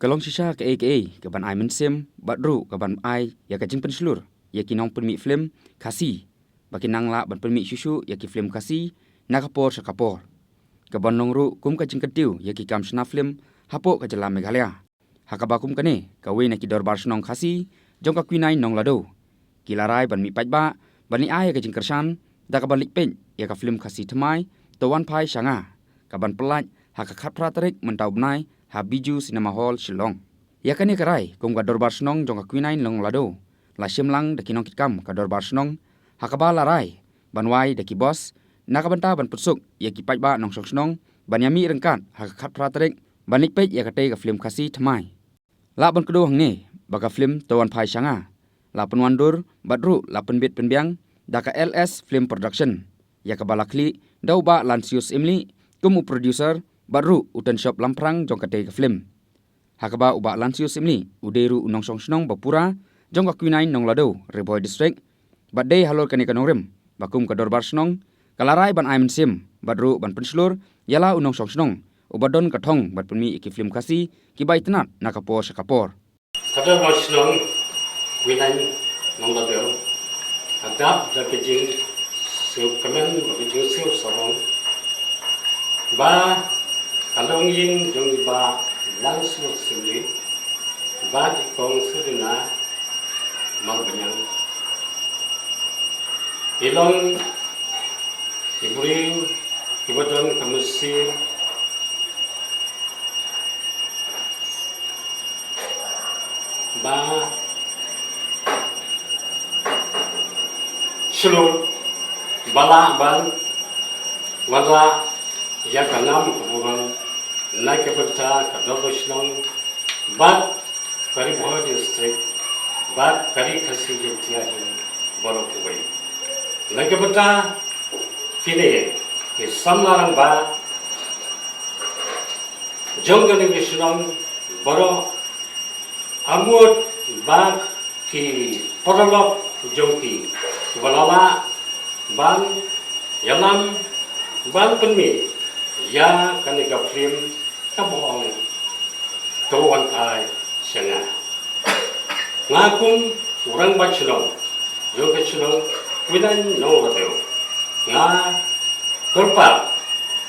Kalong sisa ke ban ai mensem badru ke ban ai ya ka jingpen selur ya kinong permi film kasi baki nangla ban permi susu ya ki film kasi nakapor sakapor ke ban nongru kum ka jingketiu ya ki kam sna film hapo ka jela Meghalaya hakabakum kane ka we na ki Dorbar Shnong kasi jong ka Quinine nong lado kilarai ban mi pajba bani ai ka jingkyrshan da ka balik pen ya ka film kasi tmai To Wanphai Sha Nga ka ban pelaj haka khat praterik mentau benai Habiju Cinema Hall Shillong. Ya kani karai kum ka Dorbar Shnong jong ka Quinine long lado. La shimlang da kinong kitkam ka Dorbar Shnong hakaba larai banwai da ki boss nakabanta ban putsuk ya ki pajba nong song snong banyami rengkat haka khat praterik banik pej ya kate ka film kasi tmai. La ban kedo hangne baka film To Wanphai Sha Nga. La penwandur badru la penbit penbiang da ka LS Film Production. Ya ka balakli dauba lansius imli kumu producer baru utan shop lamprang jong kate ke film. Hakaba uba lansius imni uderu unong song snong bapura jong ka Quinine nong lado Reboy district. Badai halor kani kanong rim bakum ka Dorbar Shnong kalarai ban aimen sim badru ban penslur yala unong song snong ubadon katong bat penmi iki film kasi kibai tenat nakapor sakapor. Ka Dorbar Shnong Quinine nong lado adap da kejing siu kemen kejing siu sorong ba kalong yin jong ba langsung sendiri ba di kong sudina malbanyang ilong ibring ibadon kamusim ba shulur bala ban wala ya kanam kuburan naik kepada ka Dorbar Shnong bat kari Reboy district bat kari kasi jentia hin borok kubai naik kepada kini ke samlarang ba jonggani Shnong borok amut bat ki porolok jongki balala ban yalam ban penmi ya kanika film kabong To Wanphai Sha Nga ngakum urang ba Shnong yo ka Shnong Quinine nong lado nga korpa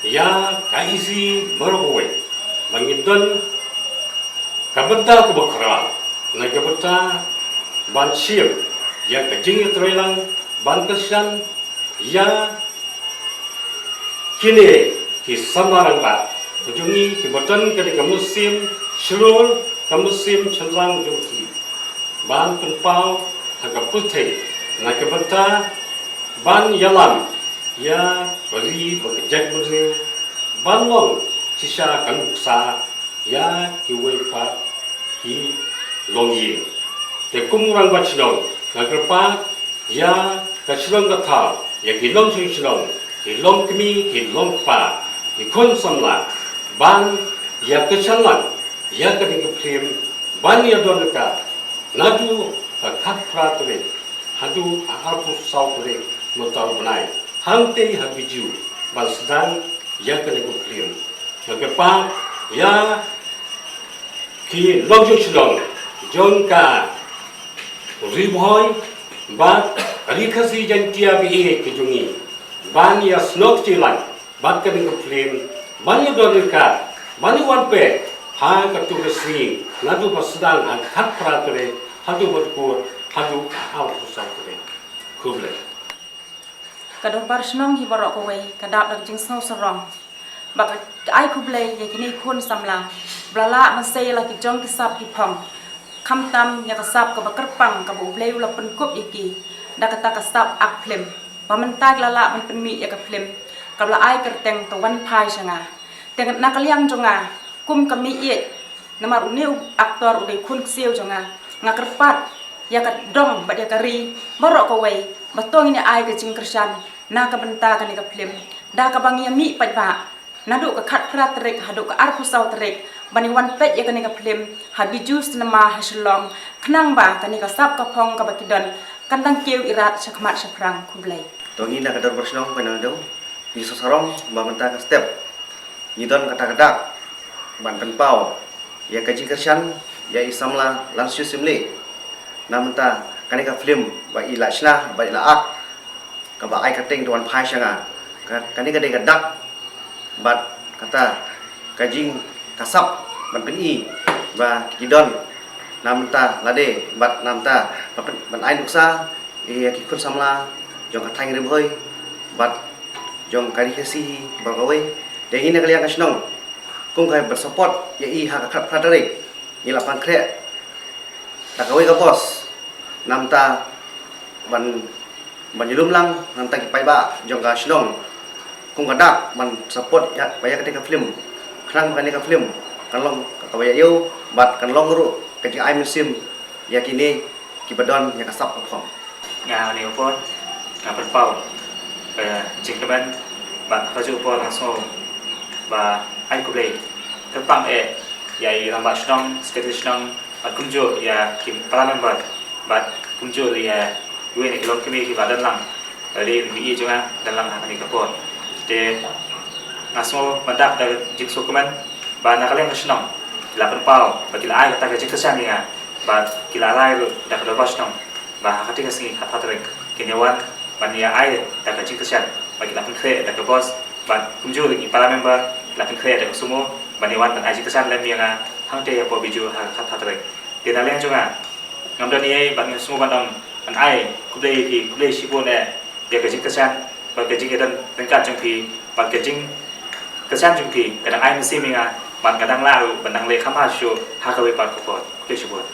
ya kaisi meroi mangidon kabenta kubakra na kabenta ban siam ya kajing trailang ban kesan ya kini ki samarang ba ujungi ki botan ketika musim shurul ke musim cenderang jungki ban penpau agak putih nak kebenta ban yalam ya beri berkejak beri ban long sisa kan uksa ya ki wepa ki longi te kumurang ba Shnong nak kerpa ya ka Shnong kata ya ki long Shnong ki long kemi ki long pa ki kon samla ban ya kesanlan ya ka ding film ban ya don ka nadu ka khat pratre hadu arpu saupre motal banai hangte habiju ban sedang ya ka ding film ka pa ya ki long Shnong jon ka Reboy bat rikasi jantia bi ke jungi ban ya snok chilan bat ka ding film ban ya don ka ban wanpe ha ka tu sri nadu pasdang ha khat pratre hadu botkur hadu au pusatre kuble ka Dorbar Shnong hi borok kowe ka dap dak jing sno sarong bak ai kuble ye kini khun samla blala masai la ki jong ki sap hi phong kham tam ya ka sap ka bakar pang ka bu bleu la pen kop iki dak ta ka sap ak film pamentak lala men penmi ya ka film ka bla ai kerteng To Wanphai Sha Nga teng nakaliang jonga kum kami iet namar uniu aktor udah kun siu jonga ngakerpat ya ka dong ba ya kari borok kowe batong ini ai ke jingkyrshan na ka benta ka ni ka film da ka bang ya mi pajba nadu ka khat prat trek hadu ka arpu sau trek bani wan pet ya ka ni ka film habiju cinema Shillong knang ba ka ni ka sap ka phong ka bakidon kandang kiu irat sakmat saprang kublai to ini na ka Dorbar Shnong panang ni sorong ba benta ka step ni don kata-kata ban penpau ya ka jingkyrshan ya isamla lansius simle namta kaneka film ba ila shna ba ila ak ka ba ai kateng To Wanphai Sha Nga kaneka de dak bat kata kajing kasap ban peni ba kidon namta lade bat namta ban ai duksa ya ki kun samla jong kathang rim hoi bat jong kari kasi ba gawe de hina kalian kasnong kung kai bersupport ya i ha khat pratari ila pankre tak gawe ka bos namta ban yulum lang namta ki pai ba jong ka shnong kung kadak ban support ya baya ketika film khrang kan ka film kan long ka baya yo bat kan long ru ka ji ai musim ya kini ki badon ya kasap phom nhà này pon nhà bật bao chính cái bên bạn có chịu pon langsung và anh cũng lấy thực phẩm vậy làm bạn Shnong skate Shnong bạn cũng chịu ya kim parliament bạn cũng chịu ya gue này kalau kami kita dan lang dari BI juga dan lang akan dikapor de langsung mendak dari jikso komen ba nakalian ka Shnong lapan pau bagi ai kata ka jingkyrshan ni ba kila lai ru dak Dorbar Shnong ba ketika singi kata kinewan bania ai dak jingkyrshan bagi lapan kre dak bos ba kumju lagi para member lapan kre dak semua baniwan dan ai jingkyrshan lem yang hang te ya po biju kata dia naleng juga ngamdan ni ban semua bandam an ai kublei sibon dia ka jingkyrshan ba ka jingkyrshan dengan jengpi ba ka jingkyrshan jengpi kadang ai mesti minga ban kadang lalu benang le kama shu hakawe par ko sibon